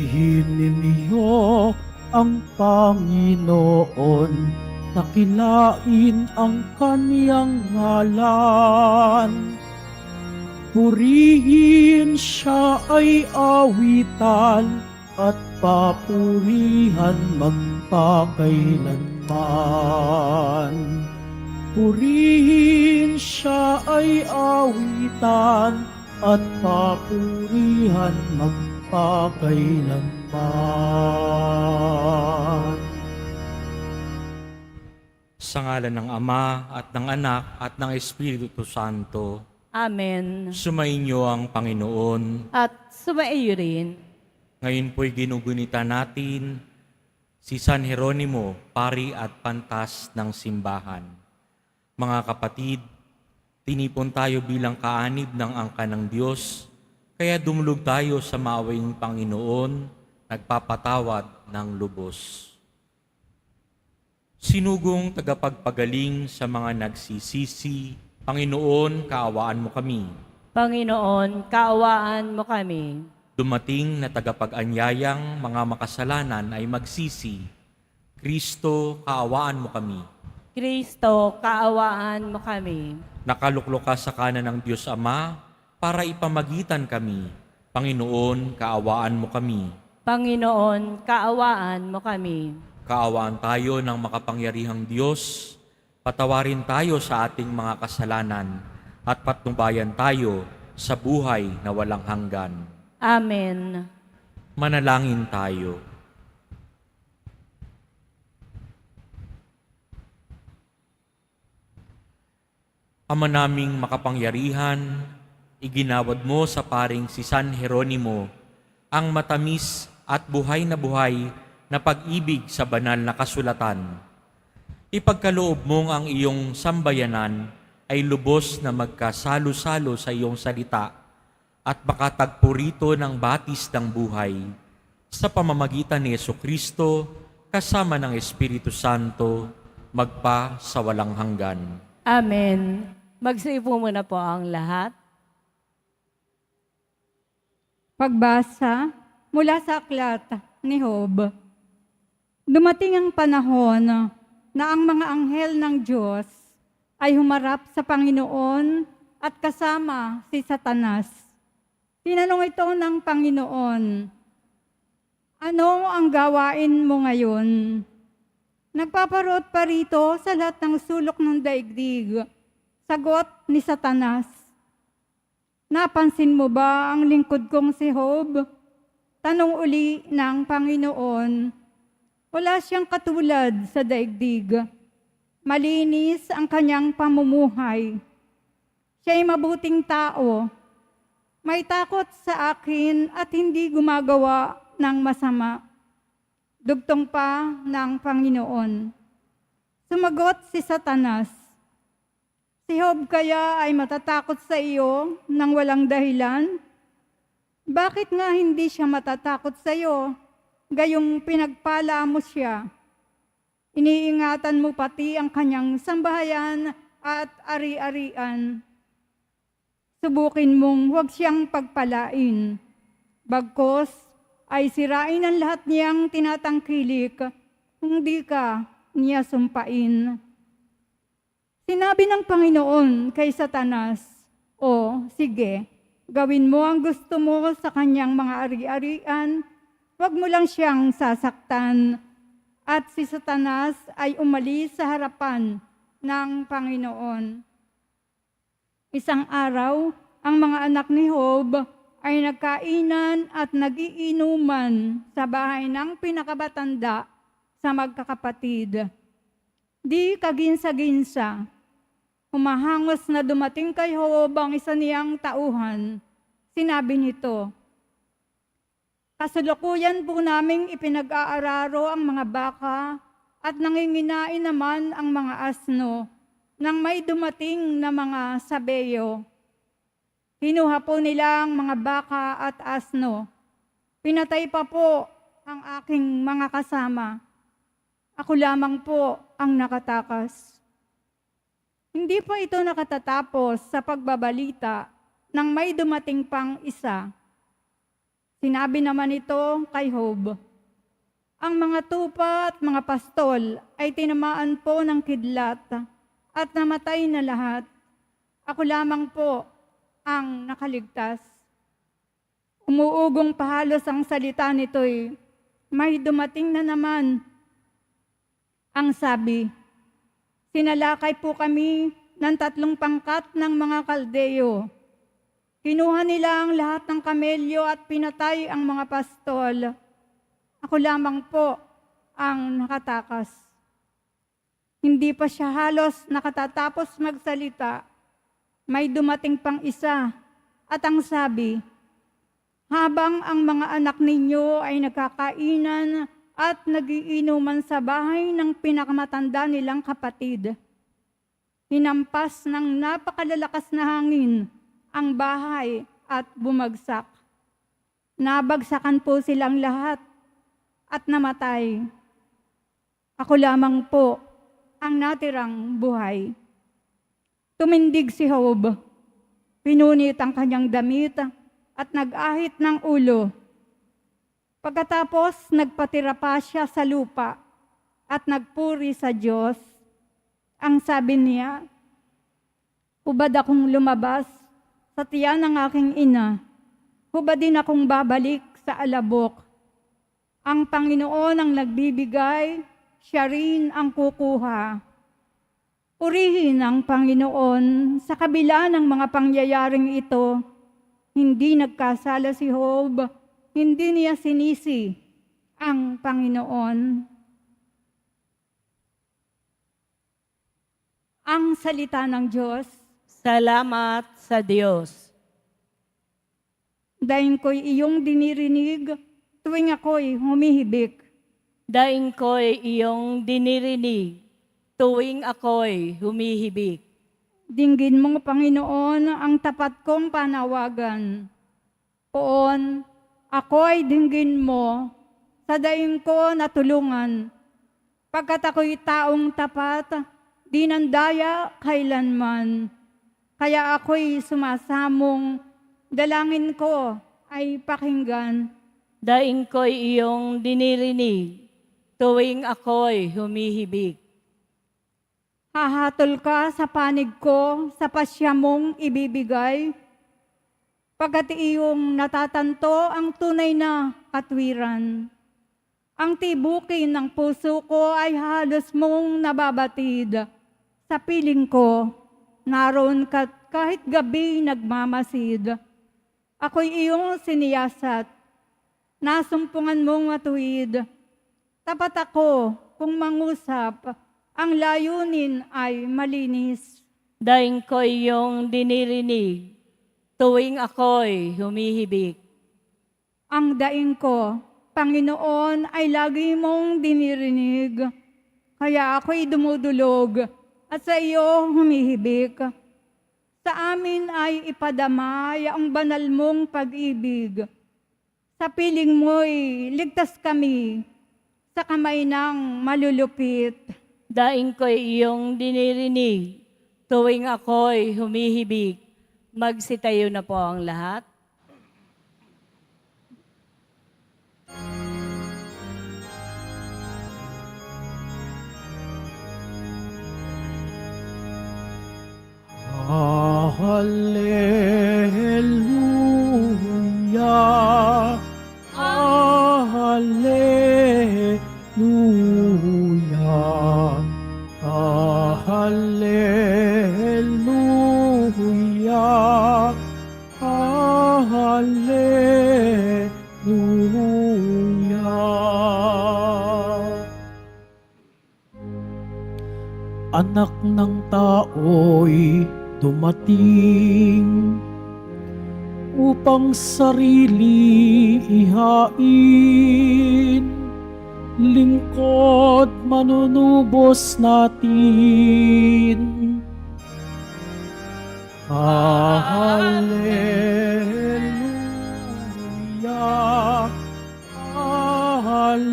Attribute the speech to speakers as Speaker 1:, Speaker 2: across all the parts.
Speaker 1: Purihin ninyo ang Panginoon, dakilain ang kaniyang ngalan. Purihin siya ay awitan at papurihan magpakailanman. Purihin siya ay awitan at papurihan magpakailanman.
Speaker 2: Sa ngalan ng Ama at ng Anak at ng Espiritu Santo,
Speaker 3: Amen.
Speaker 2: sumainyo ang Panginoon.
Speaker 3: At sumaiyo rin.
Speaker 2: Ngayon po'y ginugunita natin si San Jeronimo, pari at pantas ng simbahan. Mga kapatid, tinipon tayo bilang kaanib ng angka ng Diyos, kaya dumulog tayo sa maawing Panginoon, nagpapatawad ng lubos. Sinugong tagapagpagaling sa mga nagsisisi, Panginoon, kaawaan mo kami.
Speaker 3: Panginoon, kaawaan mo kami.
Speaker 2: Dumating na tagapag-anyayang mga makasalanan ay magsisi. Kristo, kaawaan mo kami.
Speaker 3: Kristo, kaawaan mo kami.
Speaker 2: Nakaluklok ka sa kanan ng Diyos Ama para ipamagitan kami. Panginoon, kaawaan mo kami.
Speaker 3: Panginoon, kaawaan mo kami.
Speaker 2: Kaawaan tayo ng makapangyarihang Diyos. Patawarin tayo sa ating mga kasalanan at patnubayan tayo sa buhay na walang hanggan.
Speaker 3: Amen.
Speaker 2: Manalangin tayo. Ama naming makapangyarihan, iginawad mo sa paring si San Jeronimo ang matamis at buhay na pag-ibig sa banal na kasulatan. Ipagkaloob mong ang iyong sambayanan ay lubos na magkasalo-salo sa iyong salita at makatagpo rito ng batis ng buhay sa pamamagitan ni Jesucristo kasama ng Espiritu Santo magpa sa walang hanggan.
Speaker 3: Amen. Magsiupo muna po ang lahat.
Speaker 4: Pagbasa mula sa aklat ni Job. Dumating ang panahon na ang mga anghel ng Diyos ay humarap sa Panginoon at kasama si Satanas. Tinanong ito ng Panginoon, "Ano ang gawain mo ngayon?" "Nagpaparot pa rito sa lahat ng sulok ng daigdig," sagot ni Satanas. "Napansin mo ba ang lingkod kong si Job?" Tanong uli ng Panginoon. Wala siyang katulad sa daigdig. Malinis ang kanyang pamumuhay. Siya'y mabuting tao. May takot sa akin at hindi gumagawa ng masama. Dugtong pa ng Panginoon. Sumagot si Satanas, "Si Job kaya ay matatakot sa iyo nang walang dahilan? Bakit nga hindi siya matatakot sa iyo? Gayong pinagpala mo siya. Iniingatan mo pati ang kanyang sambahayan at ari-arian. Subukin mong huwag siyang pagpalain. Bagkos ay sirain ang lahat niyang tinatangkilik kung di ka niya sumpain." Sinabi ng Panginoon kay Satanas, "O, sige, gawin mo ang gusto mo sa kanyang mga ari-arian, huwag mo lang siyang sasaktan." At si Satanas ay umalis sa harapan ng Panginoon. Isang araw, ang mga anak ni Job ay nagkainan at nagiinuman sa bahay ng pinakabatanda sa magkakapatid. Di kaginsa-ginsa, humahangos na dumating kay Job ang isa niyang tauhan. Sinabi nito, "Kasalukuyan po naming ipinag-aararo ang mga baka at nanginginain naman ang mga asno nang may dumating na mga sabeyo. Kinuha po nila ang mga baka at asno. Pinatay pa po ang aking mga kasama. Ako lamang po ang nakatakas." Hindi pa ito nakatatapos sa pagbabalita nang may dumating pang isa. Sinabi naman ito kay Job, ang mga tupa at mga pastol ay tinamaan po ng kidlat at namatay na lahat. Ako lamang po ang nakaligtas. Umuugong pahalos ang salita nito'y, may dumating na naman. Ang sabi, sinalakay po kami ng 3 pangkat ng mga Kaldeo. Kinuha nila ang lahat ng kamelyo at pinatay ang mga pastol. Ako lamang po ang nakatakas. Hindi pa siya halos nakatatapos magsalita. May dumating pang isa at ang sabi, habang ang mga anak ninyo ay nagkakainan at nagiinuman sa bahay ng pinakamatanda nilang kapatid, hinampas ng napakalalakas na hangin ang bahay at bumagsak. Nabagsakan po silang lahat at namatay. Ako lamang po ang natirang buhay. Tumindig si Job, pinunit ang kanyang damit at nag-ahit ng ulo. Pagkatapos nagpatira pa siya sa lupa at nagpuri sa Diyos. Ang sabi niya, hubad akong lumabas sa tiyan ng aking ina, hubad din akong babalik sa alabok. Ang Panginoon ang nagbibigay, siya rin ang kukuha. Purihin ang Panginoon sa kabila ng mga pangyayaring ito. Hindi nagkasala si Job, hindi niya sinisi ang Panginoon. Ang salita ng Diyos.
Speaker 3: Salamat sa Diyos.
Speaker 4: Daing ko'y iyong dinirinig, tuwing ako'y humihibik.
Speaker 3: Daing ko'y iyong dinirinig, tuwing ako'y humihibik.
Speaker 4: Dinggin mo, Panginoon, ang tapat kong panawagan. Poon, ako'y dinggin mo, sa daing ko natulungan. Pagkat ako'y taong tapat, di nandaya kailanman. Kaya ako'y sumasamong, dalangin ko ay pakinggan.
Speaker 3: Daing ko'y iyong dinirinig, tuwing ako'y humihibik.
Speaker 4: Hahatol ka sa panig ko, sa pasya mong ibibigay. Pagkat iyong natatanto ang tunay na katwiran. Ang tibukin ng puso ko ay halos mong nababatid. Sa piling ko, naroon ka kahit gabi nagmamasid. Ako'y iyong siniyasat, nasumpungan mong matuwid. Tapat ako kung mangusap, ang layunin ay malinis.
Speaker 3: Daing ko'y iyong dinirinig, tuwing ako'y humihibik.
Speaker 4: Ang daing ko, Panginoon, ay lagi mong dinirinig. Kaya ako'y dumudulog at sa iyo humihibik. Sa amin ay ipadamay ang banal mong pag-ibig. Sa piling mo'y ligtas kami sa kamay ng malulupit.
Speaker 3: Daing ko'y iyong dinirinig, tuwing ako'y humihibik. Magsitayo na po ang lahat.
Speaker 1: Hallelujah, Hallelujah, Hallelujah, Hallelujah. Anak ng tao'y dumating upang sarili ihain, lingkod manunubos natin. Hallelujah, Hallelujah,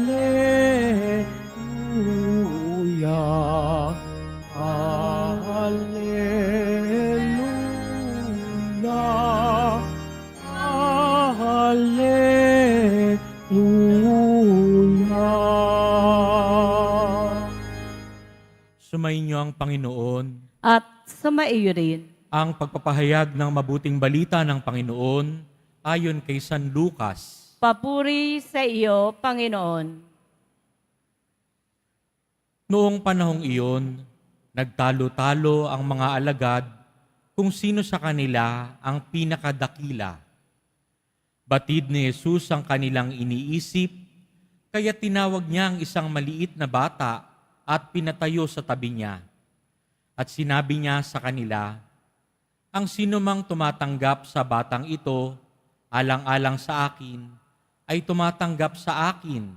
Speaker 1: Hallelujah, Hallelujah.
Speaker 2: Sumainyo ang Panginoon.
Speaker 3: At sumaiyo rin.
Speaker 2: Ang pagpapahayag ng mabuting balita ng Panginoon ayon kay San Lucas.
Speaker 3: Papuri sa iyo, Panginoon.
Speaker 2: Noong panahong iyon, nagtalo-talo ang mga alagad kung sino sa kanila ang pinakadakila. Batid ni Jesus ang kanilang iniisip, kaya tinawag niya ang isang maliit na bata at pinatayo sa tabi niya. At sinabi niya sa kanila, ang sinumang tumatanggap sa batang ito, alang-alang sa akin, ay tumatanggap sa akin,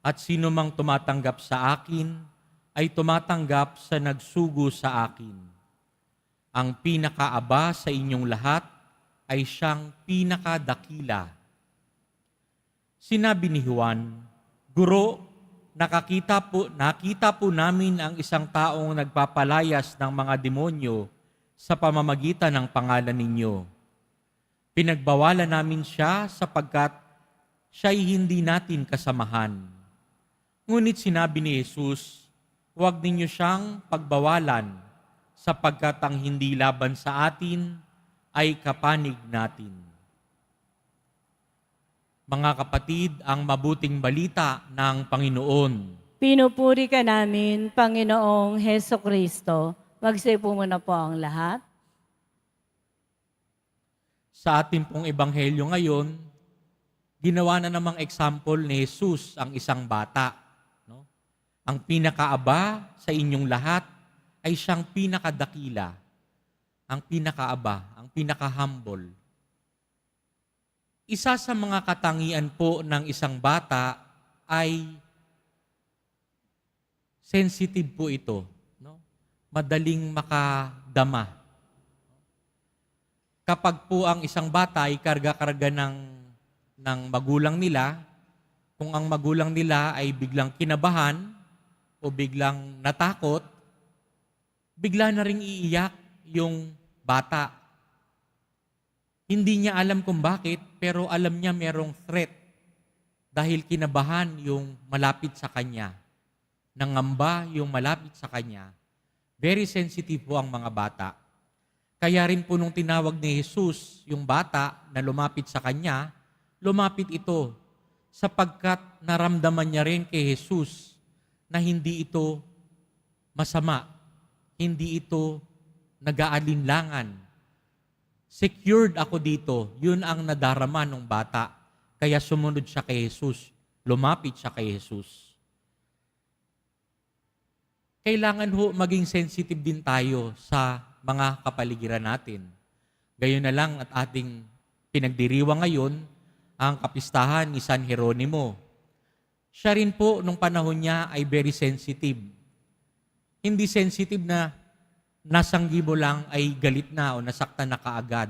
Speaker 2: at sinumang tumatanggap sa akin, ay tumatanggap sa nagsugo sa akin. Ang pinakaaba sa inyong lahat ay siyang pinakadakila. Sinabi ni Juan, Guro, nakita po namin ang isang taong nagpapalayas ng mga demonyo sa pamamagitan ng pangalan ninyo. Pinagbawalan namin siya sapagkat siya'y hindi natin kasamahan. Ngunit sinabi ni Jesus, huwag ninyo siyang pagbawalan sapagkat ang hindi laban sa atin ay kapanig natin. Mga kapatid, ang mabuting balita ng Panginoon.
Speaker 3: Pinupuri ka namin, Panginoong Heso Kristo. Magsipo muna po ang lahat.
Speaker 2: Sa ating pong ebanghelyo ngayon, ginawa na namang example ni Jesus ang isang bata. No? Ang pinakaaba sa inyong lahat ay siyang pinakadakila. Ang pinakaaba, ang pinaka-humble. Isa sa mga katangian po ng isang bata ay sensitive po ito. No? Madaling makadama. Kapag po ang isang bata ay karga-karga ng magulang nila, kung ang magulang nila ay biglang kinabahan o biglang natakot, bigla na ring iiyak yung bata. Hindi niya alam kung bakit, pero alam niya merong threat dahil kinabahan yung malapit sa kanya. Nangamba yung malapit sa kanya. Very sensitive po ang mga bata. Kaya rin po nung tinawag ni Jesus yung bata na lumapit sa kanya, lumapit ito sapagkat naramdaman niya rin kay Jesus na hindi ito masama, hindi ito nag-aalinlangan. Secured ako dito, yun ang nadarama ng bata. Kaya sumunod siya kay Jesus, lumapit siya kay Jesus. Kailangan ho maging sensitive din tayo sa mga kapaligiran natin. Gayon na lang at ating pinagdiriwang ngayon ang kapistahan ni San Jeronimo. Siya rin po nung panahon niya ay very sensitive. Hindi sensitive na nasanggibo lang ay galit na o nasaktan na kaagad.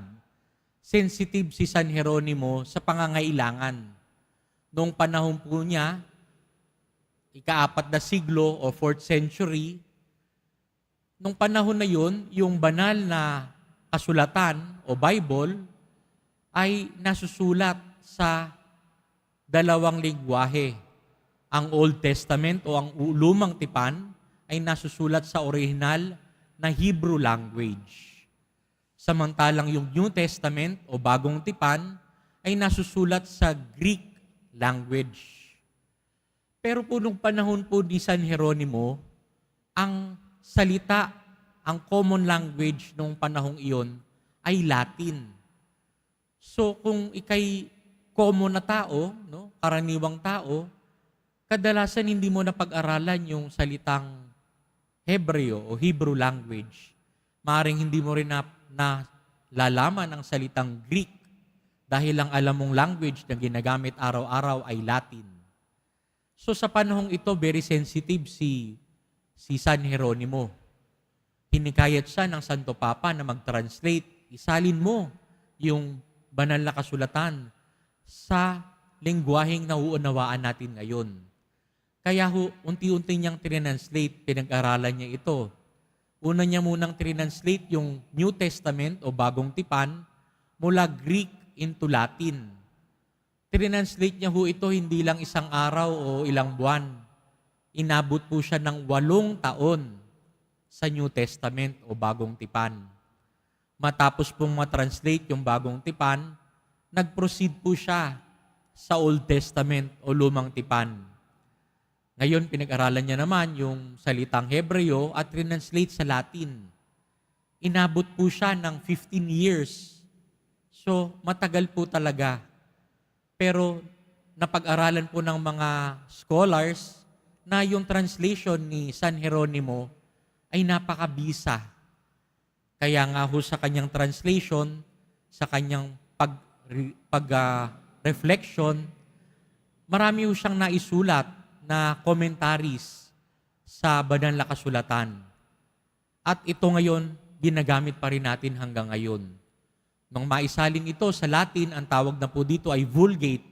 Speaker 2: Sensitive si San Jeronimo sa pangangailangan. Noong panahon po niya, ika-4 na siglo o 4th century, nung panahon na yun, yung banal na kasulatan o Bible ay nasusulat sa dalawang lingwahe. Ang Old Testament o ang Lumang Tipan ay nasusulat sa orihinal na Hebrew language. Samantalang yung New Testament o Bagong Tipan ay nasusulat sa Greek language. Pero po nung panahon po ni San Jeronimo, ang salita, ang common language nung panahong iyon ay Latin. So kung ikay common na tao, no, karaniwang tao, kadalasan hindi mo na pag-aralan yung salitang Hebreo o Hebrew language. Maaring hindi mo rin na lalaman ang salitang Greek dahil ang alam mong language na ginagamit araw-araw ay Latin. So sa panahong ito, very sensitive si San Jeronimo. Hinikayat siya ng Santo Papa na mag-translate. Isalin mo yung banal na kasulatan sa lengguwaheng nauunawaan natin ngayon. Kaya unti-unti niyang trinanslate, pinag-aralan niya ito. Una niya munang trinanslate yung New Testament o Bagong Tipan mula Greek into Latin. Trinanslate niya ito hindi lang isang araw o ilang buwan. Inabot po siya ng 8 taon sa New Testament o Bagong Tipan. Matapos pong matranslate yung Bagong Tipan, nag-proceed po siya sa Old Testament o Lumang Tipan. Ngayon, pinag-aralan niya naman yung salitang Hebreo at translate sa Latin. Inabot po siya ng 15 years. So, matagal po talaga. Pero, napag-aralan po ng mga scholars na yung translation ni San Jeronimo ay napakabisa. Kaya nga ho sa kanyang translation, sa kanyang reflection, marami ho siyang naisulat na commentaries sa banal na kasulatan. At ito ngayon, ginagamit pa rin natin hanggang ngayon. Nung maisalin ito sa Latin, ang tawag na po dito ay Vulgate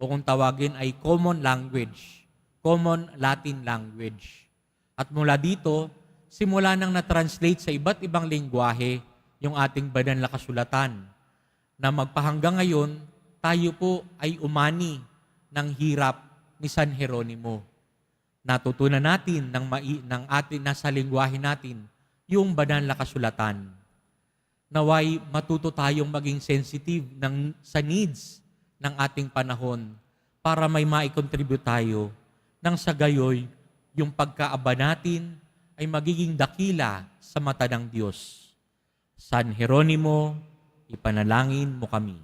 Speaker 2: o kung tawagin ay Common Language, Common Latin Language. At mula dito, simula nang na-translate sa iba't ibang lengguwahe yung ating banal na kasulatan na magpahanggang ngayon, tayo po ay umani ng hirap ni San Jeronimo. Natutunan natin ng atin nasa lengguwahe natin yung banal na kasulatan. Naway matuto tayong maging sensitive sa needs ng ating panahon para may maikontribute tayo nang sa gayoy yung pagkaaba natin ay magiging dakila sa mata ng Diyos. San Jeronimo, ipanalangin mo kami.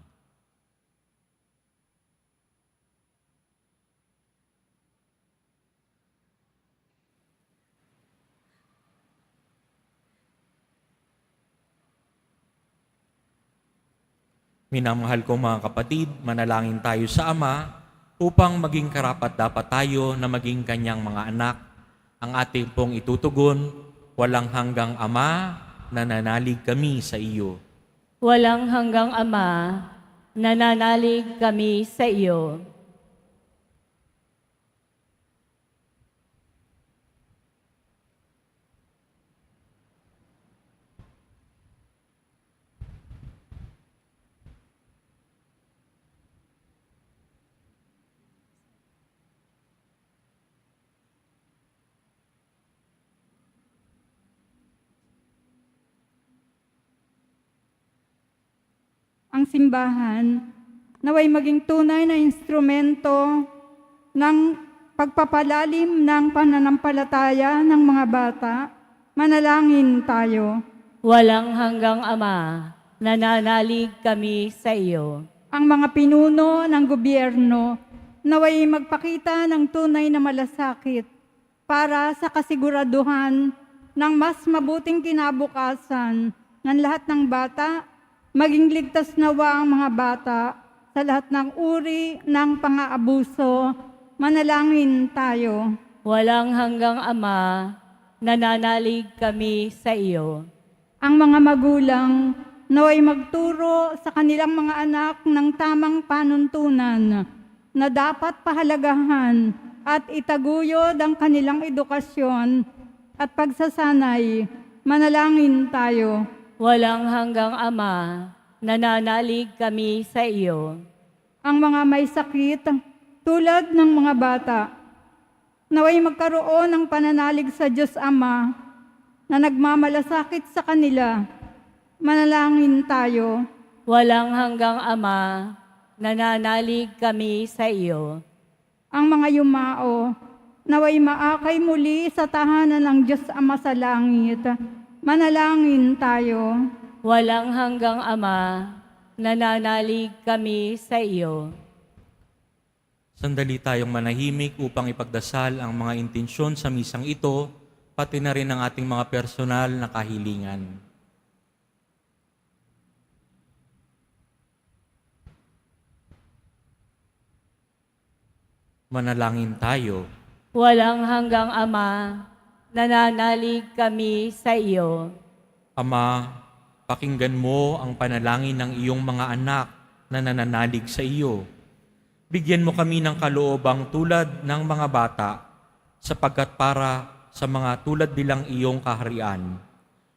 Speaker 2: Minamahal kong mga kapatid, manalangin tayo sa Ama upang maging karapat-dapat tayo na maging kanyang mga anak. Ang ating pong itutugon, walang hanggang Ama, nananalig kami sa iyo.
Speaker 3: Walang hanggang Ama, nananalig kami sa iyo.
Speaker 4: Ang simbahan naway maging tunay na instrumento ng pagpapalalim ng pananampalataya ng mga bata. Manalangin tayo.
Speaker 3: Walang hanggang Ama, nananalig kami sa iyo.
Speaker 4: Ang mga pinuno ng gobyerno naway magpakita ng tunay na malasakit para sa kasiguraduhan ng mas mabuting kinabukasan ng lahat ng bata. Maging ligtas nawa ang mga bata sa lahat ng uri ng pang-aabuso. Manalangin tayo.
Speaker 3: Walang hanggang Ama, nananalig kami sa iyo.
Speaker 4: Ang mga magulang naway magturo sa kanilang mga anak ng tamang panuntunan na dapat pahalagahan at itaguyod ang kanilang edukasyon at pagsasanay. Manalangin tayo.
Speaker 3: Walang hanggang Ama, nananalig kami sa iyo.
Speaker 4: Ang mga may sakit, tulad ng mga bata, naway magkaroon ng pananalig sa Diyos Ama na nagmamalasakit sa kanila. Manalangin tayo.
Speaker 3: Walang hanggang Ama, nananalig kami sa iyo.
Speaker 4: Ang mga yumao, naway maakay muli sa tahanan ng Diyos Ama sa langit. Manalangin tayo.
Speaker 3: Walang hanggang Ama, nananalig kami sa iyo.
Speaker 2: Sandali tayong manahimik upang ipagdasal ang mga intensyon sa misang ito, pati na rin ang ating mga personal na kahilingan. Manalangin tayo.
Speaker 3: Walang hanggang Ama, nananalig kami sa iyo.
Speaker 2: Ama, pakinggan mo ang panalangin ng iyong mga anak na nananalig sa iyo. Bigyan mo kami ng kaloobang tulad ng mga bata, sapagkat para sa mga tulad nilang iyong kaharian.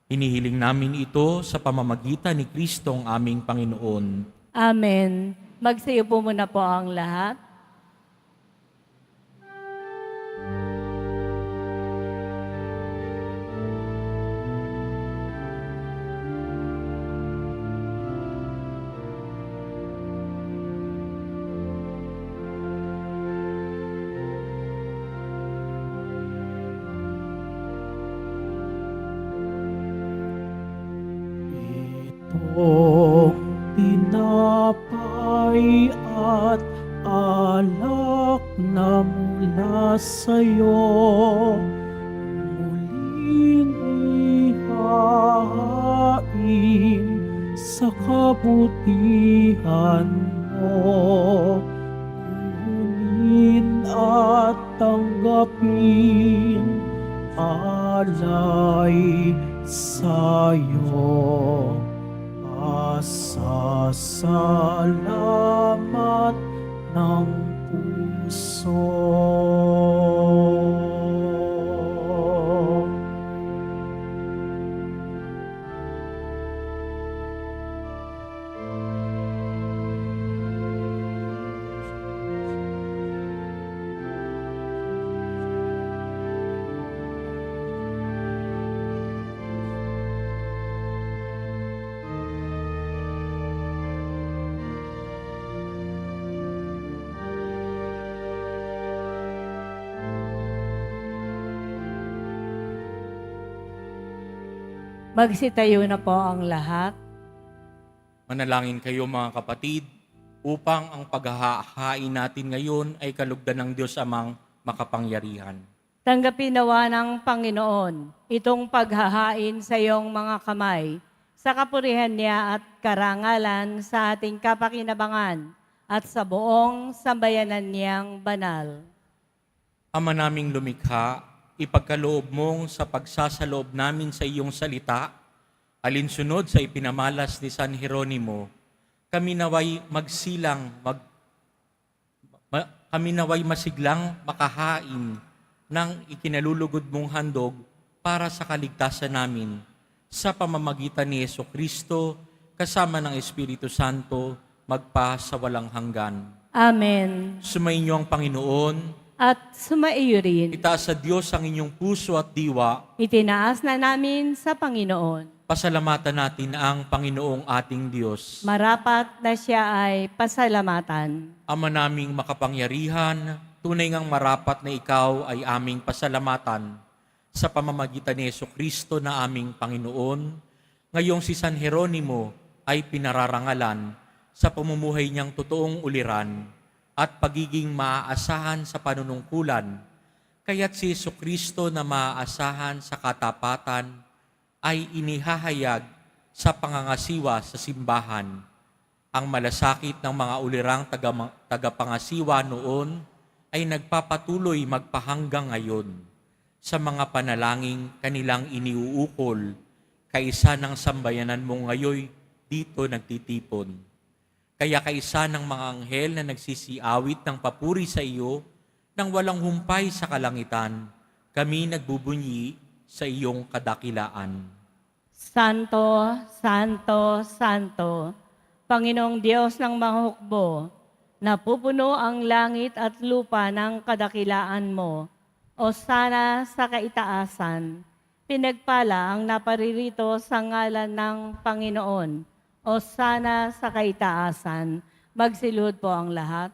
Speaker 2: Hinihiling namin ito sa pamamagitan ni Kristong aming Panginoon.
Speaker 3: Amen. Magsayo po muna po ang lahat.
Speaker 1: sa'yo muling ihahain sa kabutihan mo. Kunin at tanggapin alay sa'yo. Pasasalamat ng puso.
Speaker 3: Magsitayo na po ang lahat.
Speaker 2: Manalangin kayo mga kapatid, upang ang paghahain natin ngayon ay kalugdan ng Diyos Amang makapangyarihan.
Speaker 3: Tanggapin nawa ng Panginoon itong paghahain sa iyong mga kamay, sa kapurihan niya at karangalan sa ating kapakinabangan at sa buong sambayanan niyang banal.
Speaker 2: Ama naming lumikha, ipagkaloob mong sa pagsasaloob namin sa iyong salita, alinsunod sa ipinamalas ni San Jeronimo, kami naway masiglang makahain ng ikinalulugod mong handog para sa kaligtasan namin sa pamamagitan ni Jesucristo kasama ng Espiritu Santo magpa sa walang hanggan.
Speaker 3: Amen.
Speaker 2: Sumainyo ang Panginoon.
Speaker 3: At sumaiyo rin.
Speaker 2: Itaas sa Diyos ang inyong puso at diwa.
Speaker 3: Itinaas na namin sa Panginoon.
Speaker 2: Pasalamatan natin ang Panginoong ating Diyos.
Speaker 3: Marapat na siya ay pasalamatan.
Speaker 2: Ama naming makapangyarihan, tunay ngang marapat na ikaw ay aming pasalamatan sa pamamagitan ni Jesucristo na aming Panginoon. Ngayong si San Jeronimo ay pinararangalan sa pamumuhay niyang totoong uliran at pagiging maaasahan sa panunungkulan, kaya't si Jesucristo na maaasahan sa katapatan ay inihahayag sa pangangasiwa sa simbahan. Ang malasakit ng mga ulirang tagapangasiwa noon ay nagpapatuloy magpahanggang ngayon sa mga panalangin kanilang iniuukol kaisa ng sambayanan mo ngayon dito nagtitipon. Kaya kaisa ng mga anghel na nagsisiawit ng papuri sa iyo, nang walang humpay sa kalangitan, kami nagbubunyi sa iyong kadakilaan.
Speaker 3: Santo, Santo, Santo, Panginoong Diyos ng mga hukbo, napupuno ang langit at lupa ng kadakilaan mo, o sana sa kaitaasan, pinagpala ang naparirito sa ngalan ng Panginoon, o sana sa kaitaasan. Magsilud po ang lahat.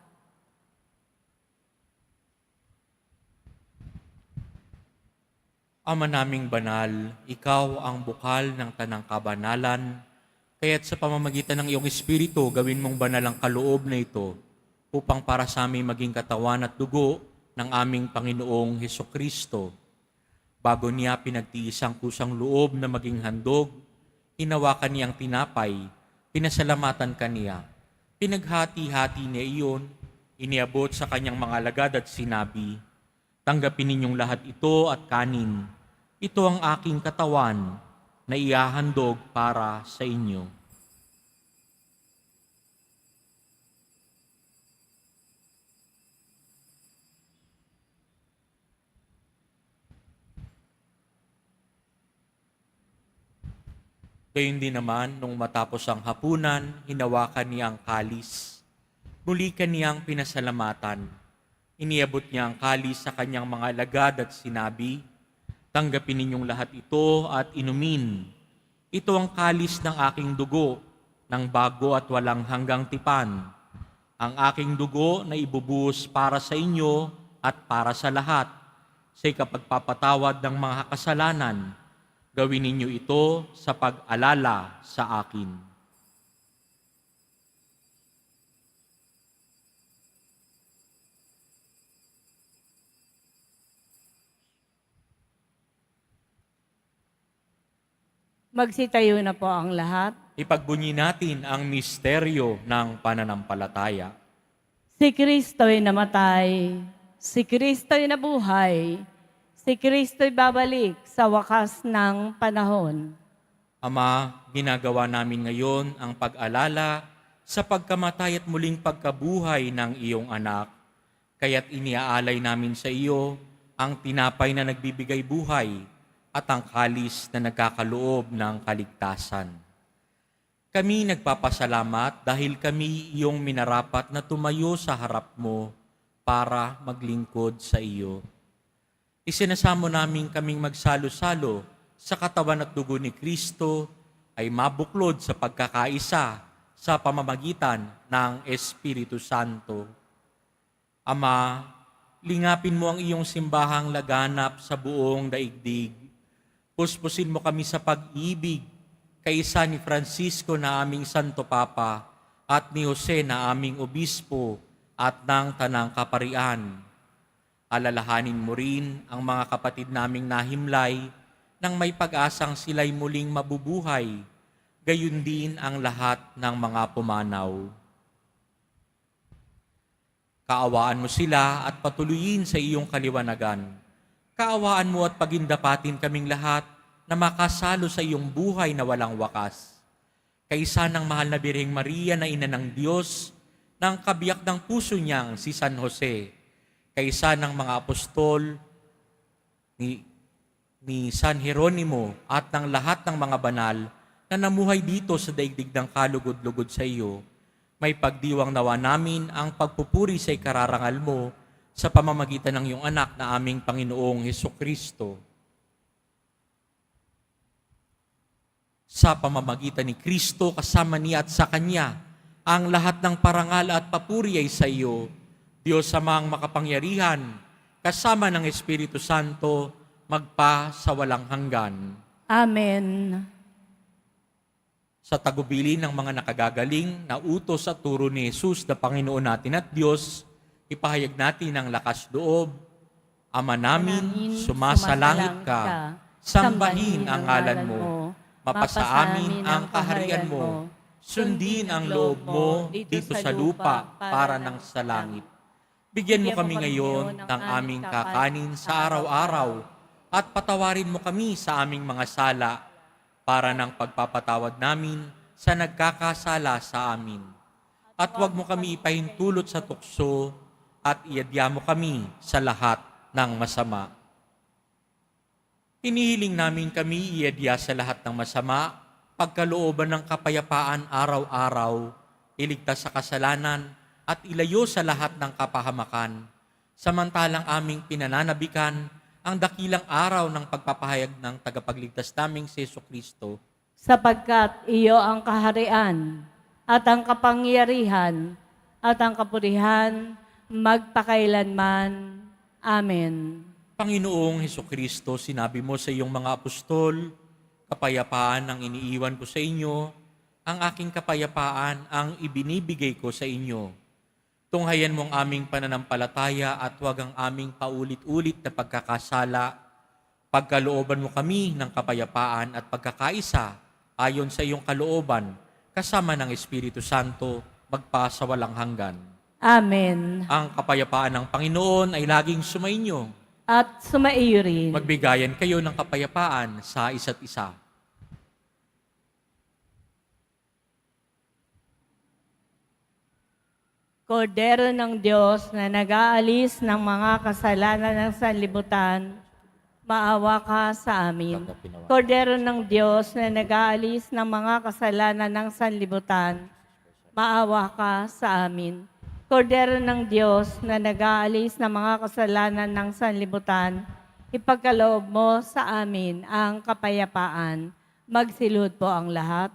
Speaker 2: Ama naming banal, ikaw ang bukal ng tanang kabanalan, kaya't sa pamamagitan ng iyong Espiritu, gawin mong banal ang kaloob na ito, upang para sa aming maging katawan at dugo ng aming Panginoong Hesukristo. Bago niya pinagtiis ang kusang loob na maging handog, hinawakan niyang tinapay, pinasalamatan kaniya. Pinaghati-hati niya iyon, iniabot sa kanyang mga alagad at sinabi, "Tanggapin ninyong lahat ito at kanin. Ito ang aking katawan na ihahandog para sa inyo." Gayon din naman, nung matapos ang hapunan, hinawakan niya ang kalis. Muli kaniyang pinasalamatan. Iniabot niya ang kalis sa kanyang mga alagad at sinabi, "Tanggapin ninyong lahat ito at inumin. Ito ang kalis ng aking dugo, ng bago at walang hanggang tipan. Ang aking dugo na ibubuhos para sa inyo at para sa lahat, sa ikapagpapatawad ng mga kasalanan. Gawin ninyo ito sa pag-alala sa akin."
Speaker 3: Magsitayo na po ang lahat.
Speaker 2: Ipagbunyi natin ang misteryo ng pananampalataya.
Speaker 3: Si Kristo'y namatay, si Kristo'y nabuhay, si Kristo'y babalik sa wakas ng panahon.
Speaker 2: Ama, ginagawa namin ngayon ang pag-alala sa pagkamatay at muling pagkabuhay ng iyong anak. Kaya't iniaalay namin sa iyo ang tinapay na nagbibigay buhay at ang kalis na nagkakaloob ng kaligtasan. Kami nagpapasalamat dahil kami iyong minarapat na tumayo sa harap mo para maglingkod sa iyo. Isinasamo namin kaming magsalo-salo sa katawan at dugo ni Kristo ay mabuklod sa pagkakaisa sa pamamagitan ng Espiritu Santo. Ama, lingapin mo ang iyong simbahang laganap sa buong daigdig. Puspusin mo kami sa pag-ibig kaisa ni Francisco na aming Santo Papa at ni Jose na aming Obispo at ng Tanang Kaparian. Alalahanin mo rin ang mga kapatid naming nahimlay nang may pag-asang sila'y muling mabubuhay, gayon din ang lahat ng mga pumanaw. Kaawaan mo sila at patuloyin sa iyong kaliwanagan. Kaawaan mo at pagindapatin kaming lahat na makasalo sa iyong buhay na walang wakas. Kaisa ng mahal na Birheng Maria na ina ng Diyos, ng kabiyak ng puso niyang si San Jose, kaisa ng mga apostol ni San Jeronimo at ng lahat ng mga banal na namuhay dito sa daigdig ng kalugod-lugod sa iyo, may pagdiwang nawa namin ang pagpupuri sa ikararangal mo sa pamamagitan ng iyong anak na aming Panginoong Hesukristo. Sa pamamagitan ni Kristo, kasama niya at sa Kanya, ang lahat ng parangal at papuri ay sa iyo, Diyos Amang makapangyarihan, kasama ng Espiritu Santo, magpa sa walang hanggan.
Speaker 3: Amen.
Speaker 2: Sa tagubilin ng mga nakagagaling na utos at turo ni Jesus na Panginoon natin at Diyos, ipahayag natin ang lakas loob. Ama namin, sumasalangit ka, sambahin ang ngalan mo, mapasa amin ang kaharian mo, sundin ang loob mo dito sa lupa para ng sa langit. Bigyan mo kami ngayon ng aming kakanin sa araw-araw at patawarin mo kami sa aming mga sala para ng pagpapatawad namin sa nagkakasala sa amin. At huwag mo kami ipahintulot sa tukso at iadya mo kami sa lahat ng masama. Hinihiling namin kami iadya sa lahat ng masama, pagkalooban ng kapayapaan araw-araw, iligtas sa kasalanan at ilayo sa lahat ng kapahamakan, samantalang aming pinananabikan ang dakilang araw ng pagpapahayag ng tagapagligtas naming si Jesucristo.
Speaker 3: Sapagkat iyo ang kaharian at ang kapangyarihan at ang kapurihan magpakailanman. Amen.
Speaker 2: Panginoong Jesucristo, sinabi mo sa iyong mga apostol, kapayapaan ang iniiwan ko sa inyo, ang aking kapayapaan ang ibinibigay ko sa inyo. Tunghayan mo ang aming pananampalataya at huwag ang aming paulit-ulit na pagkakasala. Pagkalooban mo kami ng kapayapaan at pagkakaisa ayon sa iyong kalooban, kasama ng Espiritu Santo, magpa sa walang hanggan.
Speaker 3: Amen.
Speaker 2: Ang kapayapaan ng Panginoon ay laging sumainyo.
Speaker 3: At sumaiyo rin.
Speaker 2: Magbigayan kayo ng kapayapaan sa isa't isa.
Speaker 3: Kordero ng Diyos na nag-aalis ng mga kasalanan ng sanlibutan, maawa ka sa amin. Kordero ng Diyos na nag-aalis ng mga kasalanan ng sanlibutan, maawa ka sa amin. Kordero ng Diyos na nag-aalis ng mga kasalanan ng sanlibutan, ipagkaloob mo sa amin ang kapayapaan. Magsilod po ang lahat.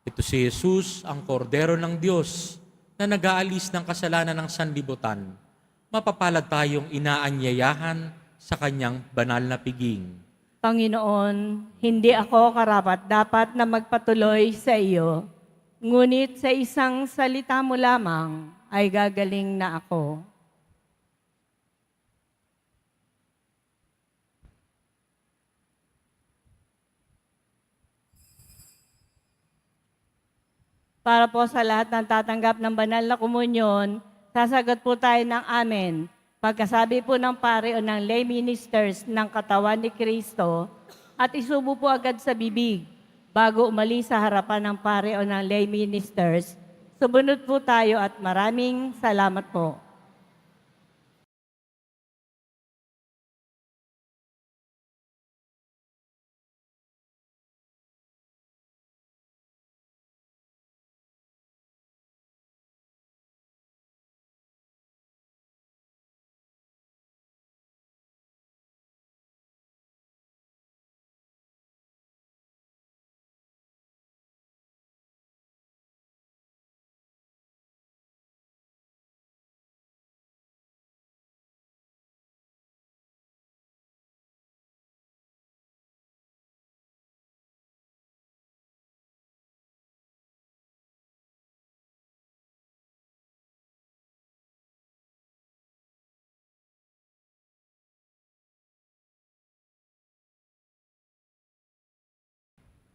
Speaker 2: Ito si Jesus, ang kordero ng Diyos, na nag-aalis ng kasalanan ng sanlibutan. Mapapalad tayong inaanyayahan sa kanyang banal na piging.
Speaker 3: Panginoon, hindi ako karapat-dapat na magpatuloy sa iyo, ngunit sa isang salita mo lamang ay gagaling na ako. Para po sa lahat ng tatanggap ng banal na komunyon, sasagot po tayo ng amen. Pagkasabi po ng pare o ng lay ministers ng katawan ni Kristo at isubo po agad sa bibig bago umalis sa harapan ng pare o ng lay ministers. Sumunod po tayo at maraming salamat po.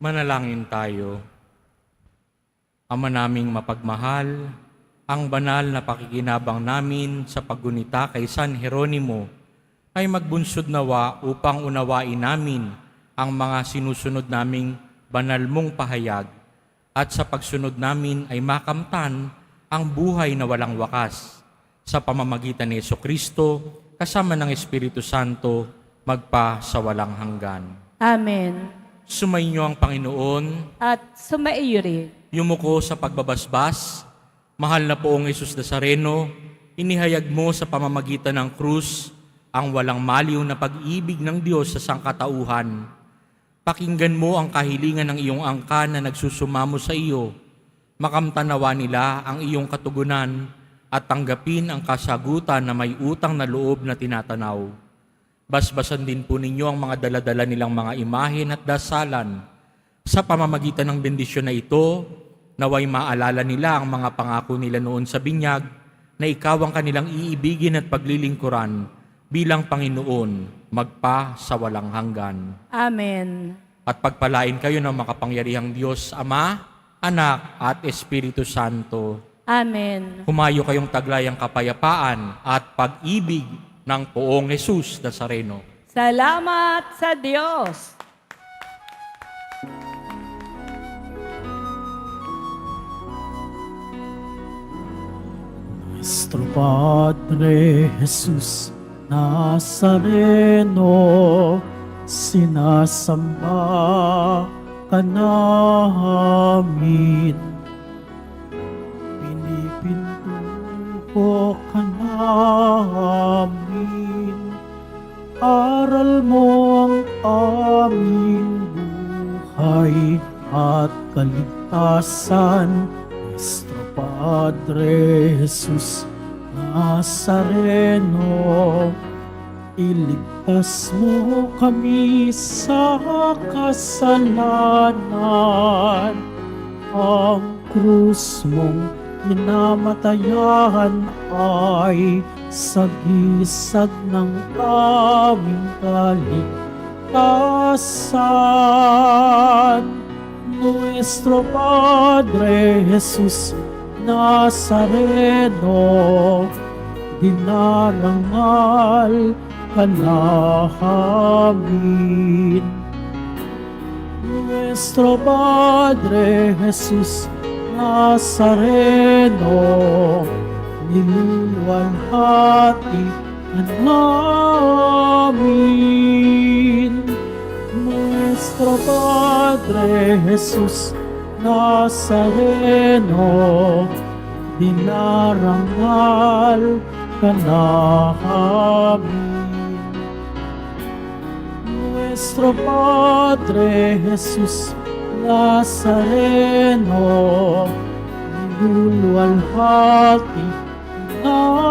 Speaker 2: Manalangin tayo. Ama naming mapagmahal, ang banal na pakikinabang namin sa paggunita kay San Jeronimo ay magbunsod nawa upang unawain namin ang mga sinusunod naming banal mong pahayag at sa pagsunod namin ay makamtan ang buhay na walang wakas sa pamamagitan ni Jesucristo kasama ng Espiritu Santo magpa sa walang hanggan.
Speaker 3: Amen.
Speaker 2: Sumainyo ang Panginoon.
Speaker 3: At sumaiyo rin.
Speaker 2: Yumuko sa pagbabasbas, mahal na Poong Jesus Nazareno, inihayag mo sa pamamagitan ng krus ang walang maliw na pag-ibig ng Diyos sa sangkatauhan. Pakinggan mo ang kahilingan ng iyong angkan na nagsusumamo sa iyo. Makamtanawa nila ang iyong katugunan at tanggapin ang kasagutan na may utang na loob na tinatanaw. Basbasan din po ninyo ang mga daladala nilang mga imahen at dasalan. Sa pamamagitan ng bendisyon na ito, naway maalala nila ang mga pangako nila noon sa binyag na ikaw ang kanilang iibigin at paglilingkuran bilang Panginoon magpa sa walang hanggan.
Speaker 3: Amen.
Speaker 2: At pagpalain kayo ng makapangyarihang Diyos, Ama, Anak at Espiritu Santo.
Speaker 3: Amen.
Speaker 2: Humayo kayong taglayang kapayapaan at pag-ibig ng Poong Jesus Nazareno.
Speaker 3: Salamat sa Diyos.
Speaker 1: Nuestro Padre Jesus Nazareno, sinasamba ka namin. Pinipintuho ka namin. Aral mo ang aming buhay at kaligtasan. Nuestro Padre Jesus Nazareno, iligtas mo kami sa kasalanan. Ang krus mong minamatayan ay sagisag ng aming kaligtasan. Nuestro Padre Jesus Nazareno, dinarangal ka namin. Nuestro Padre Jesus Nazareno, niluluwalhati ka namin. Nuestro Padre Jesus Nazareno, dinarangal ka namin. Nuestro Padre Jesus Nazareno, niluluwalhati ka namin.